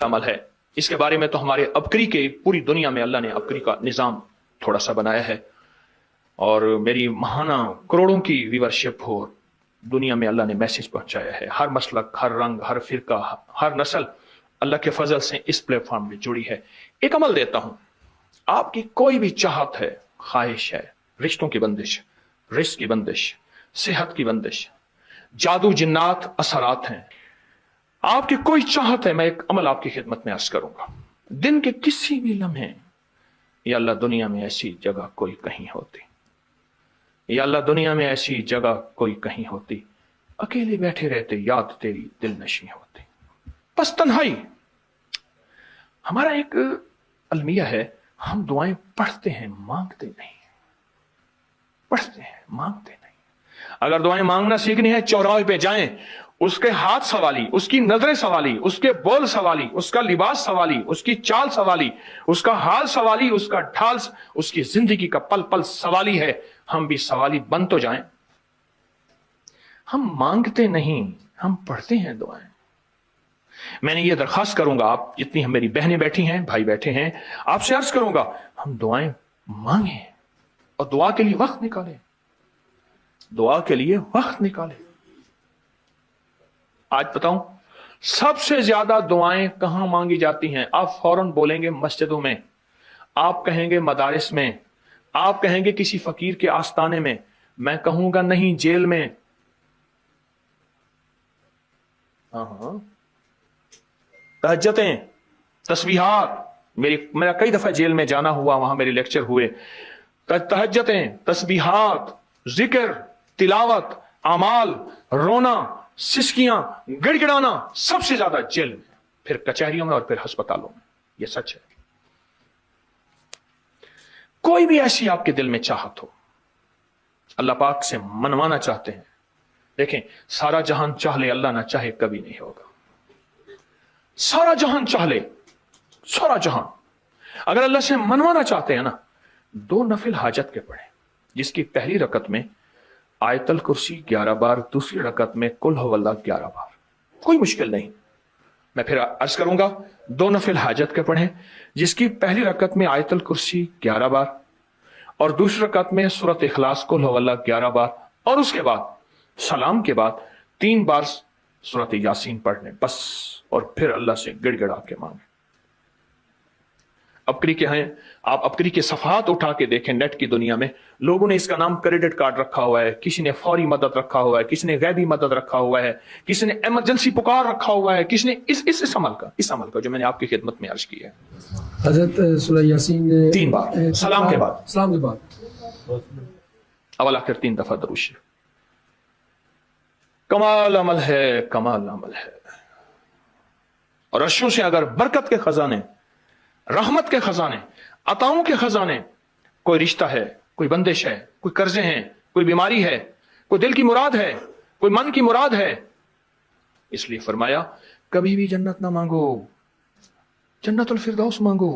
अमल है। इसके बारे में तो हमारे अबकरी के पूरी दुनिया में अल्लाह ने अबकरी का निज़ाम थोड़ा सा बनाया है, और मेरी महाना करोड़ों की व्यूअरशिप हो, दुनिया में अल्लाह ने मैसेज पहुंचाया है। हर मसलक, हर रंग, हर फिरका, हर नस्ल अल्लाह के फजल से इस प्लेटफॉर्म में जुड़ी है। एक अमल देता हूं, आपकी कोई भी चाहत है, ख्वाहिश है, रिश्तों की बंदिश, रिस्क की बंदिश, सेहत की बंदिश, जादू जिन्नात असरात हैं, आपकी कोई चाहत है, मैं एक अमल आपकी खिदमत में अर्ज करूंगा। दिन के किसी भी लम्हे, या अल्लाह दुनिया में ऐसी जगह कोई कहीं होती, या अल्लाह दुनिया में ऐसी जगह कोई कहीं होती, अकेले बैठे रहते, याद तेरी दिल नशी होती, बस तन्हाई। हमारा एक अलमिया है, हम दुआएं पढ़ते हैं, मांगते नहीं। पढ़ते हैं, मांगते नहीं। अगर दुआएं मांगना सीखनी है, चौराहे पे जाएं, उसके हाथ सवाली, उसकी नजरें सवाली, उसके बोल सवाली, उसका लिबास सवाली, उसकी चाल सवाली, उसका हाल सवाली, उसका ढाल, उसकी जिंदगी का पल पल सवाली है। हम भी सवाली बन तो जाएं। हम मांगते नहीं, हम पढ़ते हैं दुआएं। मैंने ये दरखास्त करूंगा, आप जितनी हम मेरी बहनें बैठी हैं, भाई बैठे हैं, आपसे अर्ज करूंगा, हम दुआएं मांगे और दुआ के लिए वक्त निकालें। दुआ के लिए वक्त निकालें। आज बताऊं, सबसे ज्यादा दुआएं कहां मांगी जाती हैं? आप फौरन बोलेंगे मस्जिदों में, आप कहेंगे मदारिस में, आप कहेंगे किसी फकीर के आस्ताने में, मैं कहूंगा नहीं, जेल में। तहज्जुदें, तस्बीहात, मेरा कई दफा जेल में जाना हुआ, वहां मेरे लेक्चर हुए। तहज्जुदें, तस्बीहात, जिक्र, तिलावत, अमाल, रोना, सिसकियां, गिड़गिड़ाना सबसे ज्यादा जेल में, फिर कचहरियों में और फिर अस्पतालों में। यह सच है। कोई भी ऐसी आपके दिल में चाहत हो, अल्लाह पाक से मनवाना चाहते हैं, देखें, सारा जहान चाह ले, अल्लाह ना चाहे कभी नहीं होगा। सारा जहान चाह ले, सारा जहान, अगर अल्लाह से मनवाना चाहते हैं ना, 2 नफिल हाजत के पढ़े, जिसकी पहली रकत में आयतल कुर्सी 11 बार, दूसरी रकत में कुल हुवल्लाह 11 बार, कोई मुश्किल नहीं। मैं फिर अर्ज करूंगा, 2 नफिल हाजत के पढ़ें, जिसकी पहली रकत में आयतल कुर्सी 11 बार और दूसरी रकत में सूरत इखलास कुल हुवल्लाह 11 बार, और उसके बाद सलाम के बाद 3 बार सूरत यासीन पढ़ लें बस, और फिर अल्लाह से गिड़गिड़ा के मांगे। अबकरी के हैं, आप अबकरी के सफहात उठा के देखें, नेट की दुनिया में लोगों ने इसका नाम क्रेडिट कार्ड रखा हुआ है, किसी ने फौरी मदद रखा हुआ है, किसी ने गैबी मदद रखा हुआ है, किसी ने इमरजेंसी पुकार रखा हुआ है, किसी ने इस अमल का जो मैंने आपकी खिदमत में अर्ज किया है। हजरत सूरह यासीन 3 बार सलाम के बाद अवल आखिर 3 दफा दरूद शरीफ। कमाल अमल है, कमाल अमल है। और अर्शों से अगर बरकत के खजाने, रहमत के खजाने, अताओं के खजाने, कोई रिश्ता है, कोई बंदिश है, कोई कर्जे हैं, कोई बीमारी है, कोई दिल की मुराद है, कोई मन की मुराद है, इसलिए फरमाया कभी भी जन्नत ना मांगो, जन्नतुल फिरदौस मांगो।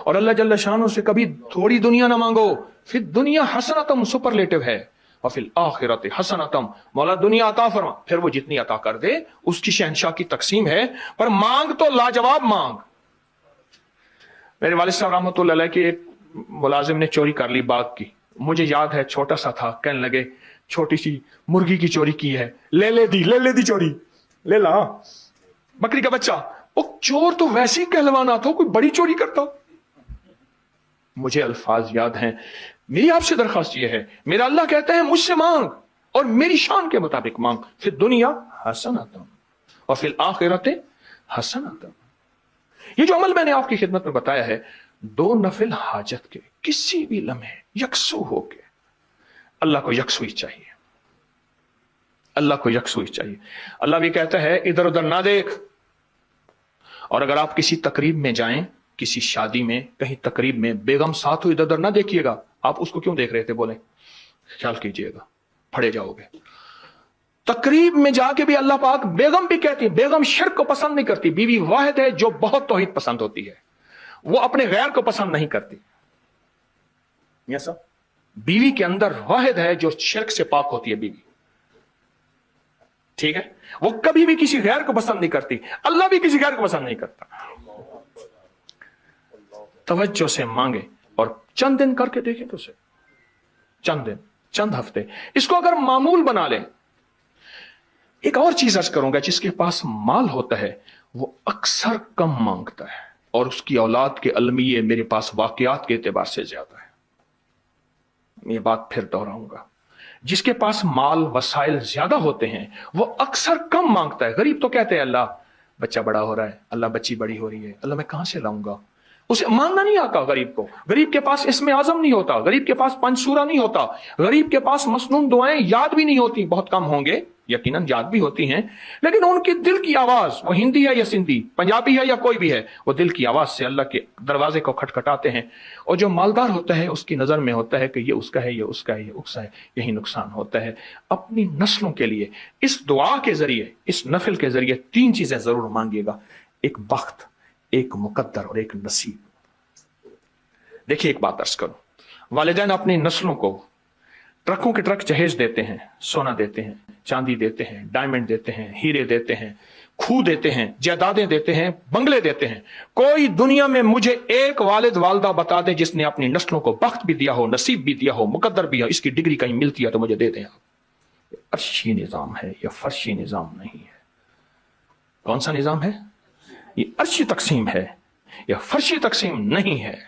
और अल्लाह जल्ल शानो से कभी थोड़ी दुनिया ना मांगो, फिर दुनिया हसनतम सुपरलेटिव है, और फिर आखिरत हसनतम, मौला दुनिया अता फरमा, फिर वो जितनी अता कर दे उसकी शहनशाह की तकसीम है, पर मांग तो लाजवाब मांग। मेरे वालिद साहब रहमतुल्लाह अलैह के एक मुलाजिम ने चोरी कर ली बाग की, मुझे याद है, छोटा सा था, कहने लगे छोटी सी मुर्गी की चोरी की है, ले ले दी चोरी, ले ला बकरी का बच्चा। वो चोर तो वैसे ही कहलवाना था, कोई बड़ी चोरी करता। मुझे अल्फाज याद हैं। मेरी आपसे दरखास्त यह है, मेरा अल्लाह कहता है मुझसे मांग और मेरी शान के मुताबिक मांग, फिर दुनिया हसनतम और फिर आखिरत हसनतम। ये जो अमल मैंने आपकी खिदमत में बताया है, 2 नफिल हाजत के किसी भी लम्हे यकसू होके, अल्लाह को यकसुई चाहिए, अल्लाह को यकसुई चाहिए। अल्लाह भी कहता है इधर उधर ना देख। और अगर आप किसी तकरीब में जाएं, किसी शादी में, कहीं तकरीब में, बेगम साथ हो, इधर उधर ना देखिएगा। आप उसको क्यों देख रहे थे, बोले ख्याल कीजिएगा, फड़े जाओगे। तकरीब में जाके भी अल्लाह पाक, बेगम भी कहती है, बेगम शिर्क को पसंद नहीं करती, बीवी वाहिद है जो बहुत तौहीद पसंद होती है, वो अपने गैर को पसंद नहीं करती। बीवी के अंदर वाहिद है जो शिर्क से पाक होती है बीवी। ठीक है, वो कभी भी किसी गैर को पसंद नहीं करती, अल्लाह भी किसी गैर को पसंद नहीं करता। तवज्जो से मांगे और चंद दिन करके देखें तो उसे, चंद दिन, चंद हफ्ते, इसको अगर मामूल बना ले। एक और चीज अर्ज करूंगा, जिसके पास माल होता है वो अक्सर कम मांगता है और उसकी औलाद के अलमिये मेरे पास वाकयात के एतबार से ज्यादा है। ये बात फिर दोहराऊंगा, जिसके पास माल वसाइल ज्यादा होते हैं वो अक्सर कम मांगता है। गरीब तो कहते हैं अल्लाह बच्चा बड़ा हो रहा है, अल्लाह बच्ची बड़ी हो रही है, अल्लाह मैं कहां से लाऊंगा। उसे मांगना नहीं आता गरीब को। गरीब के पास इसमें आजम नहीं होता, गरीब के पास पंचसूरा नहीं होता, गरीब के पास मसनून दुआएं याद भी नहीं होती। बहुत कम होंगे, यकीनन याद भी होती हैं, लेकिन उनकी दिल की आवाज, वो हिंदी है या सिंधी, पंजाबी है या कोई भी है, वो दिल की आवाज से अल्लाह के दरवाजे को खटखटाते हैं। और जो मालदार होता है उसकी नजर में होता है कि ये उसका है, ये उसका है, ये उसका है। यही नुकसान होता है। अपनी नस्लों के लिए इस दुआ के जरिए, इस नफिल के जरिए 3 चीजें जरूर मांगिएगा, एक बख्त, एक मुकद्दर और एक नसीब। देखिए एक बात अर्ज करूं, वालिदैन अपनी नस्लों को ट्रकों के ट्रक जहेज देते हैं, सोना देते हैं, चांदी देते हैं, डायमंड देते हैं, हीरे देते हैं, खूह देते हैं, जायदादें देते हैं, बंगले देते हैं। कोई दुनिया में मुझे एक वालिद वालदा बता दे जिसने अपनी नस्लों को बख्त भी दिया हो, नसीब भी दिया हो, मुकद्दर भी हो, इसकी डिग्री कहीं मिलती है तो मुझे दे दें। अर्शी निजाम है, यह फर्शी निजाम नहीं है। कौन सा निजाम है? ये अर्शी तकसीम है, यह फर्शी तकसीम नहीं है।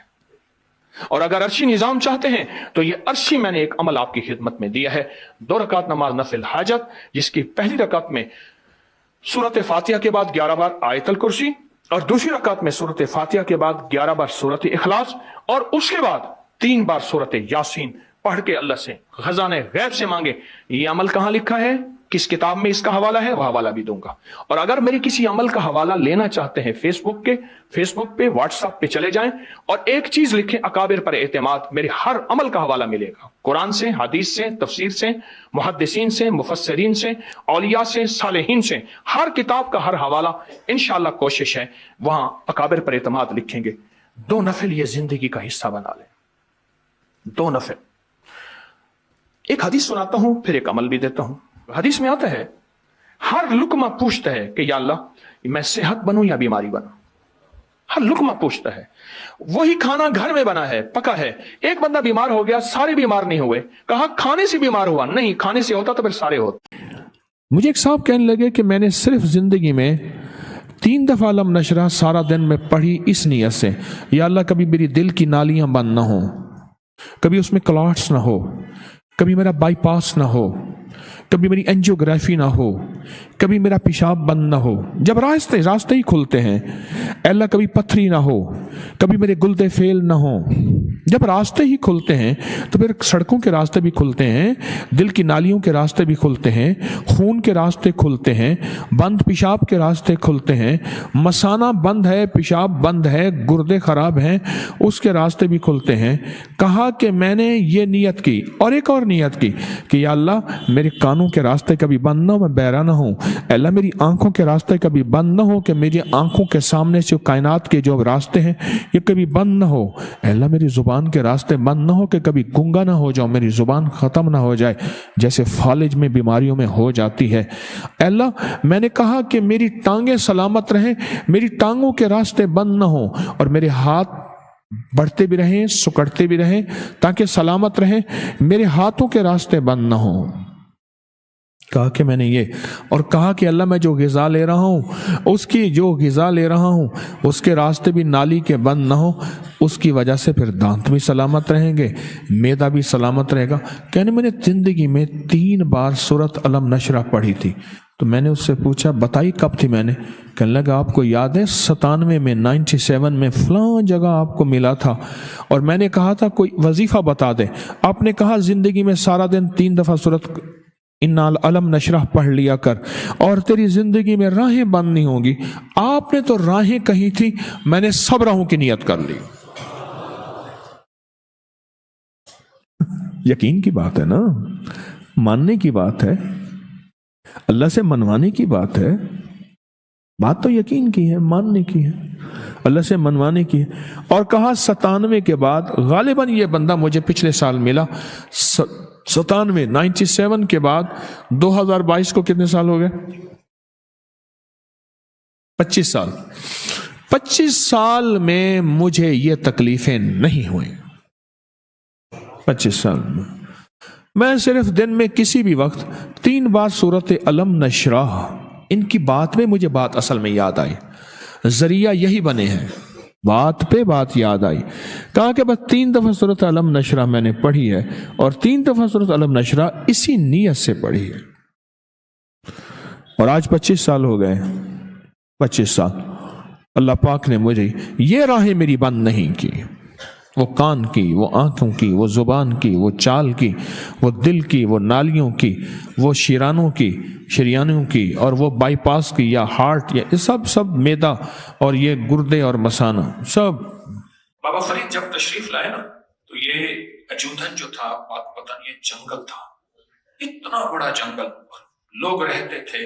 और अगर अर्शी निजाम चाहते हैं तो ये अर्शी मैंने एक अमल आपकी खिदमत में दिया है। 2 रकात नमाज नफिल हाजत, जिसकी पहली रकात में सूरत फातिहा के बाद 11 बार आयतल कुर्सी और दूसरी रकात में सूरत फातिहा के बाद 11 बार सूरत इखलास और उसके बाद 3 बार सूरत यासीन पढ़ के अल्लाह से खजाने गैब से मांगे। ये अमल कहां लिखा है, किस किताब में इसका हवाला है, वह हवाला भी दूंगा। और अगर मेरे किसी अमल का हवाला लेना चाहते हैं, फेसबुक पे व्हाट्सएप पे चले जाएं और एक चीज लिखें, अकाबिर पर एतमाद, मेरे हर अमल का हवाला मिलेगा। कुरान से, हदीस से, तफसीर से, मुहद्दिसीन से, मुफस्सिरीन से, औलिया से, सालेहीन से, हर किताब का हर हवाला इंशाअल्लाह कोशिश है वहां अकाबिर पर एतमाद लिखेंगे। 2 नफिल ये जिंदगी का हिस्सा बना लें, 2 नफिल। एक हदीस सुनाता हूं, फिर एक अमल भी देता हूं। हदीस में आता है, हर लुकमा पूछता है कि या अल्लाह मैं सेहत बनूं या बीमारी बनूं। हर लुकमा पूछता है। वही खाना घर में बना है, पका है, एक बंदा बीमार हो गया, सारे बीमार नहीं हुए। कहा खाने से बीमार हुआ, नहीं, खाने से होता तो फिर सारे होते। मुझे एक साहब कहने लगे कि मैंने सिर्फ जिंदगी में 3 दफा अलम नशरा सारा दिन में पढ़ी इस नियत से, या अल्लाह कभी मेरी दिल की नालियां बंद ना हो, कभी उसमें क्लॉट्स ना हो, कभी मेरा बाईपास ना हो, कभी मेरी एंजियोग्राफी ना हो, कभी मेरा पेशाब बंद ना हो। जब रास्ते ही खुलते हैं, अल्लाह कभी पथरी ना हो, कभी मेरे गुल्दे फेल ना हो। जब रास्ते ही खुलते हैं तो फिर सड़कों के रास्ते भी खुलते हैं, दिल की नालियों के रास्ते भी खुलते हैं, खून के रास्ते खुलते हैं, बंद पेशाब के रास्ते खुलते हैं, मसाना बंद है, पेशाब बंद है, गुर्दे खराब हैं, उसके रास्ते भी खुलते हैं। कहा कि मैंने ये नियत की और एक और नियत की कि या अल्लाह मेरे कानों के रास्ते कभी बंद ना हो, मैं बहरा ना हूं। अल्लाह मेरी आंखों के रास्ते कभी बंद ना हो कि मेरी आंखों के सामने से कायनात के जो रास्ते हैं ये कभी बंद ना हो। अल्लाह मेरी जुबान के रास्ते बंद ना हो कि कभी गूंगा ना हो जाऊं, मेरी जुबान खत्म ना हो जाए जैसे फालिज में बीमारियों में हो जाती है। अल्लाह मैंने कहा कि मेरी टांगें सलामत रहें, मेरी टांगों के रास्ते बंद ना हो और मेरे हाथ बढ़ते भी रहें, सुकड़ते भी रहें ताकि सलामत रहें, मेरे हाथों के रास्ते बंद ना हो। कहा कि मैंने ये, और कहा कि अल्लाह मैं जो ग़िज़ा ले रहा हूँ, उसकी जो ग़िज़ा ले रहा हूँ उसके रास्ते भी नाली के बंद ना हो, उसकी वजह से फिर दांत भी सलामत रहेंगे, मैदा भी सलामत रहेगा। कहने मैंने ज़िंदगी में 3 बार सूरत अलम नशरा पढ़ी थी। तो मैंने उससे पूछा बताई कब थी? मैंने कहने लगा आपको याद है 97 में 97 में फलां जगह आपको मिला था और मैंने कहा था कोई वजीफा बता दे। आपने कहा जिंदगी में सारा दिन 3 दफा सूरत इन्ना अलम नशरह पढ़ लिया कर और तेरी जिंदगी में राहें बंद नहीं होंगी। आपने तो राहें कही थी, मैंने सब राहों की नियत कर ली। यकीन की बात है ना, मानने की बात है, अल्लाह से मनवाने की बात है। बात तो यकीन की है, मानने की है, अल्लाह से मनवाने की है। और कहा 97 के बाद गालिबन ये बंदा मुझे पिछले साल मिला, 97 97 کے بعد 2022 کو کتنے سال ہو گئے؟ 25 سال. 25 سال میں مجھے یہ تکلیفیں نہیں ہوئیں. 25 سال میں صرف دن میں کسی بھی وقت 3 بار سورت علم نشرح، ان کی بات میں مجھے بات اصل میں یاد آئی، ذریعہ یہی بنے ہیں، بات پہ بات یاد آئی. کہا کہ بس 3 دفعہ سورت علم نشرح میں نے پڑھی ہے، اور 3 دفعہ سورت علم نشرح اسی نیت سے پڑھی ہے. اور آج 25 سال ہو گئے. 25 سال اللہ پاک نے مجھے یہ راہیں میری بند نہیں کی، وہ کان کی، وہ آنکھوں کی، وہ زبان کی، وہ چال کی، وہ دل کی، وہ نالیوں کی، وہ شریانوں کی، اور وہ بائی پاس کی یا ہارٹ، یا سب میدا اور یہ گردے اور مثانہ سب. بابا فرید جب تشریف لائے نا تو یہ اجودھن جو تھا پاک پتن، یہ جنگل تھا، اتنا بڑا جنگل، لوگ رہتے تھے.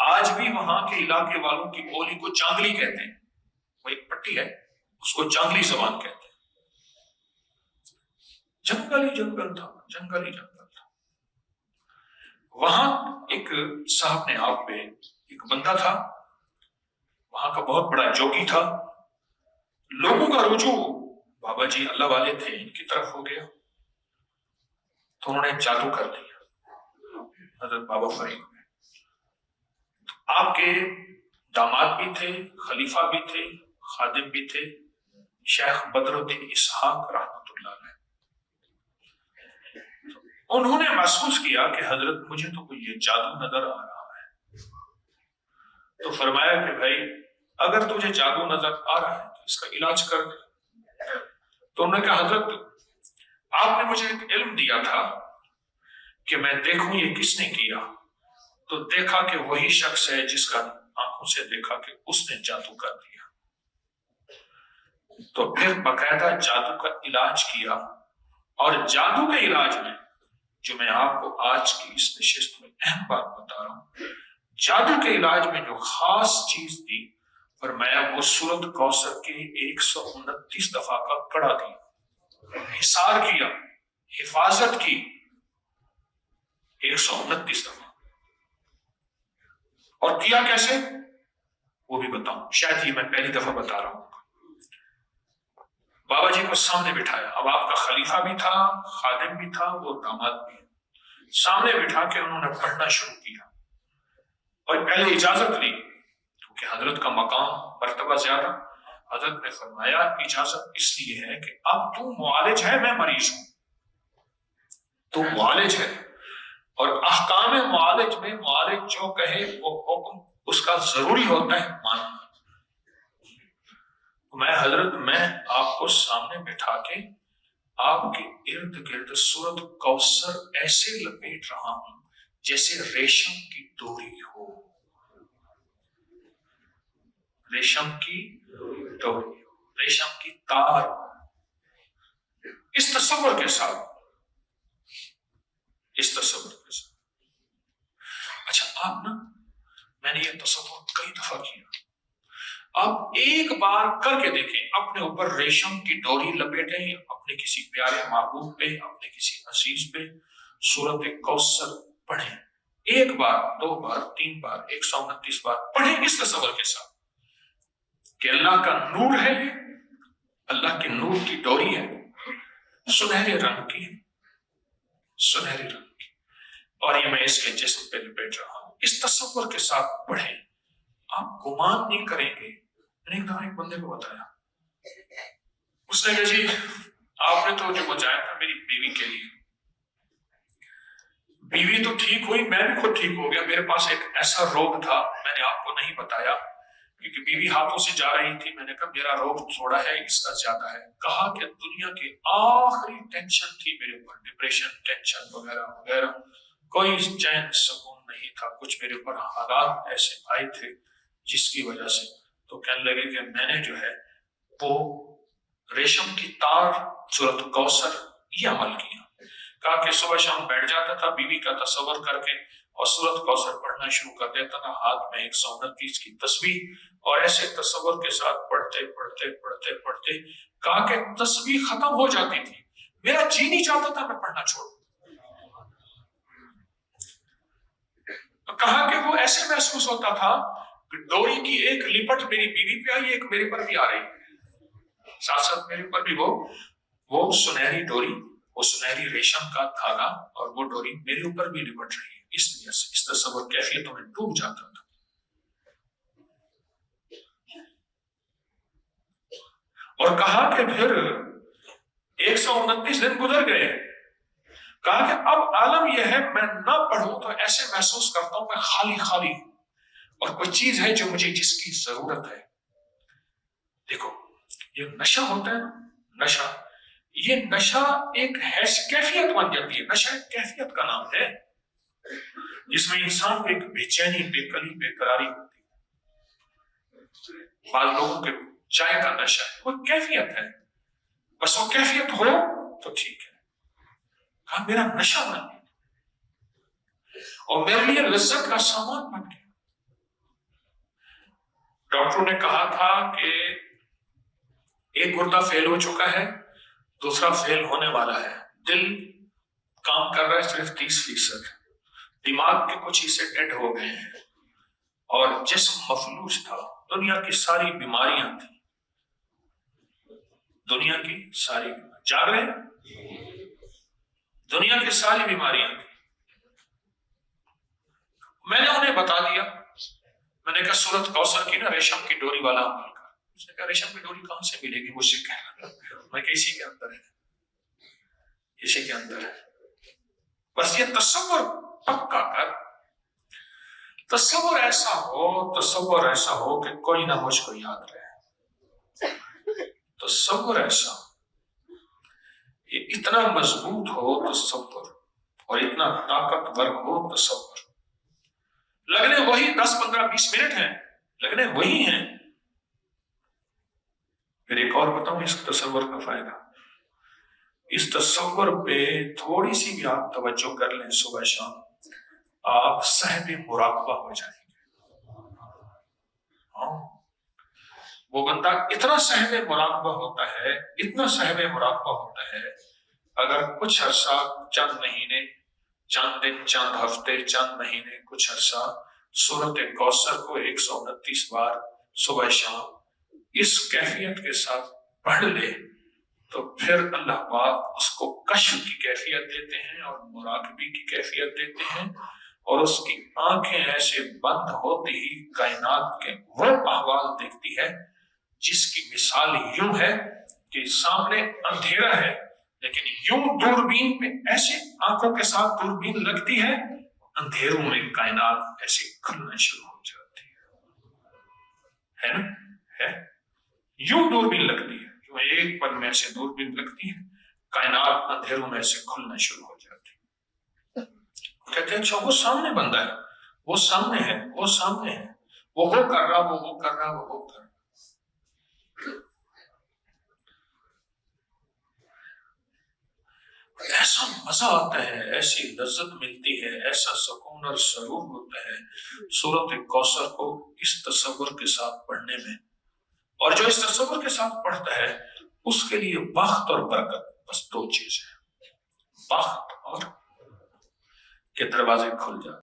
آج بھی وہاں کے علاقے والوں کی بولی کو جانگلی کہتے ہیں، وہ ایک پٹی ہے اس کو جانگلی زبان کہتے ہیں. جنگل ہی جنگل تھا، جنگل ہی جنگل تھا. وہاں ایک صاحب نے آپ پہ ایک بندہ تھا، وہاں کا بہت بڑا جوگی تھا. لوگوں کا رجوع بابا جی اللہ والے تھے ان کی طرف ہو گیا، تو انہوں نے جادو کر دیا حضرت بابا فرید میں. آپ کے داماد بھی تھے، خلیفہ بھی تھے، خادم بھی تھے، شیخ بدر الدین اسحاق رحمۃ اللہ علیہ. انہوں نے محسوس کیا کہ حضرت مجھے تو کوئی یہ جادو نظر آ رہا ہے. تو فرمایا کہ بھائی اگر تجھے جادو نظر آ رہا ہے تو اس کا علاج کر دے. تو انہوں نے کہا حضرت آپ نے مجھے ایک علم دیا تھا کہ میں دیکھوں یہ کس نے کیا، تو دیکھا کہ وہی شخص ہے جس کا آنکھوں سے دیکھا کہ اس نے جادو کر دیا. تو پھر باقاعدہ جادو کا علاج کیا، اور جادو کے علاج میں جو میں آپ کو آج کی اس نشست میں اہم بات بتا رہا ہوں، جادو کے علاج میں جو خاص چیز دی فرمایا وہ سورت کوثر کے 129 دفعہ کا کڑا دیا، حصار کیا، حفاظت کی 129 دفعہ. اور کیا کیسے وہ بھی بتاؤں، شاید یہ میں پہلی دفعہ بتا رہا ہوں. بابا جی کو سامنے بٹھایا، اب آپ کا خلیفہ بھی تھا، خادم بھی تھا، وہ داماد بھی. سامنے بٹھا کے انہوں نے پڑھنا شروع کیا، اور پہلے اجازت لی کیونکہ حضرت کا مقام مرتبہ زیادہ. حضرت نے فرمایا اجازت اس لیے ہے کہ اب تو معالج ہے، میں مریض ہوں، تو معالج ہے، اور احکام معالج میں معالج جو کہے وہ حکم اس کا ضروری ہوتا ہے ماننا. میں آپ کو سامنے بٹھا کے آپ کے ارد گرد سورت کوثر ایسے لپیٹ رہا ہوں جیسے ریشم کی ڈوری ہو، ریشم کی ڈوری ہو، ریشم کی تار ہو. اس تصور کے ساتھ اچھا آپ میں نے یہ تصور کئی دفعہ کیا، آپ ایک بار کر کے دیکھیں، اپنے اوپر ریشم کی ڈوری لپیٹیں، اپنے کسی پیارے محبوب پہ، اپنے کسی عزیز پہ سورت کوثر پڑھیں. 1 بار 2 بار 3 بار 129 بار پڑھیں اس تصور کے ساتھ کہ اللہ کا نور ہے، اللہ کے نور کی ڈوری ہے، سنہرے رنگ کی، اور یہ میں اس کے جسم پہ لپیٹ رہا ہوں. اس تصور کے ساتھ پڑھیں، آپ گمان نہیں کریں گے. میں نے ایک بندے کو بتایا، اس نے کہا جی آپ نے تو جو بچایا تھا میری بیوی کے لیے، بیوی تو ٹھیک ہوئی، میں بھی خود ٹھیک ہو گیا. میرے پاس ایک ایسا روگ تھا، میں نے آپ کو نہیں بتایا کیونکہ بیوی ہاتھوں سے جا رہی تھی. میں نے کہا میرا روگ تھوڑا ہے، اس کا زیادہ ہے. کہا کہ دنیا کی آخری ٹینشن تھی میرے اوپر، ڈپریشن، ٹینشن وغیرہ وغیرہ، کوئی چین سکون نہیں تھا. کچھ میرے اوپر حالات ایسے آئے تھے جس کی وجہ سے تو کہنے لگے کہ میں نے جو ہے وہ ریشم کی تار سورت کوثر یہ عمل کیا. کہا کہ صبح شام بیٹھ جاتا تھا بیوی کا تصور کر کے اور سورت کوثر پڑھنا شروع کر دیتا تھا، ہاتھ میں 129 کی تسبیح، اور ایسے تصور کے ساتھ پڑھتے کہا کہ تسبیح ختم ہو جاتی تھی، میرا جی نہیں چاہتا تھا میں پڑھنا چھوڑوں. کہا کہ وہ ایسے محسوس ہوتا تھا کہ ڈوری کی ایک لپٹ میری بیوی پہ آئی، ایک میرے پر بھی آ رہی ہے، ساتھ ساتھ میرے پر بھی وہ سنہری ڈوری، وہ سنہری ریشم کا دھاگا اور وہ ڈوری میرے اوپر بھی لپٹ رہی ہے۔ اس لیے اس تصور کیفیتوں میں ڈوب جاتا تھا۔ اور کہا کہ پھر 129 دن گزر گئے، کہا کہ اب عالم یہ ہے میں نہ پڑھوں تو ایسے محسوس کرتا ہوں میں خالی خالی ہوں، اور کوئی چیز ہے جو مجھے جس کی ضرورت ہے۔ دیکھو یہ نشہ ہوتا ہے نا، نشہ، یہ نشہ ایک کیفیت بن جاتی ہے۔ نشہ ایک کیفیت کا نام ہے جس میں انسان کو ایک بے چینی، بے قلی، بے قراری ہوتی ہے۔ بعض لوگوں کے چائے کا نشہ ہے، وہ کیفیت ہے، بس وہ کیفیت ہو تو ٹھیک ہے۔ کہا میرا نشہ بن گیا اور میرے لیے لذت کا سامان بن گیا۔ ڈاکٹروں نے کہا تھا کہ ایک گردہ فیل ہو چکا ہے، دوسرا فیل ہونے والا ہے، دل کام کر رہا ہے صرف 30%، دماغ کے کچھ حصے ڈیڈ ہو گئے ہیں، اور جسم مفلوج تھا۔ دنیا کی ساری بیماریاں تھیں، دنیا کی ساری جاگ رہے ہیں، دنیا کی ساری بیماریاں تھیں۔ میں نے انہیں بتا دیا، میں نے کہا سورۃ کوثر کی نا ریشم کی ڈوری والا عمل کر۔ اس نے کہا ریشم کی ڈوری کہاں سے ملے گی؟ مجھ سے کہنا، میں کہ اسی کے اندر ہے، اسی کے اندر ہے۔ بس یہ تصور پکا کر، تصور ایسا ہو کہ کوئی نہ مجھ کو یاد رہے، تصور ایسا، یہ اتنا مضبوط ہو تصور، اور اتنا طاقتور ہو تصور، لگنے وہی 10 15 20 منٹ ہیں، لگنے وہی ہیں۔ پھر ایک اور بتاؤں اس تصور کا فائدہ، اس تصور پہ تھوڑی سی بھی آپ توجہ کر لیں صبح شام، آپ صاحب مراقبہ ہو جائیں گے۔ ہاں، وہ بندہ اتنا صاحب مراقبہ ہوتا ہے، اتنا صاحب مراقبہ ہوتا ہے، اگر کچھ عرصہ، چند مہینے، چند دن، چند ہفتے، چند مہینے، کچھ عرصہ سورۃ کوثر کو 129 بار صبح شام اس کیفیت کے ساتھ پڑھ لے تو پھر اللہ پاک اس کو کشف کی کیفیت دیتے ہیں اور مراقبے کی کیفیت دیتے ہیں، اور اس کی آنکھیں ایسے بند ہوتی ہی کائنات کے وہ احوال دیکھتی ہے جس کی مثال یوں ہے کہ سامنے اندھیرا ہے، لیکن یوں دوربین پہ ایسے آنکھوں کے ساتھ دوربین لگتی ہے، اندھیروں میں کائنات ایسے کھلنا شروع ہو جاتی ہے نا، ہے یوں دوربین لگتی ہے، جو ایک پل میں ایسے دوربین لگتی ہے، کائنات اندھیروں میں ایسے کھلنا شروع ہو جاتی ہے۔ کہتے ہیں اچھا وہ سامنے بندہ ہے، وہ سامنے ہے، وہ سامنے ہے، وہ کر رہا، وہ کر رہا، وہ کر رہا۔ ایسا مزہ آتا ہے، ایسی لذت ملتی ہے، ایسا سکون اور سرور ہوتا ہے سورۃ کوثر کو اس تصور کے ساتھ پڑھنے میں، اور جو اس تصور کے ساتھ پڑھتا ہے اس کے لیے بخت اور برکت بس 2 چیز ہے، بخت اور کہ دروازے کھل جاتے۔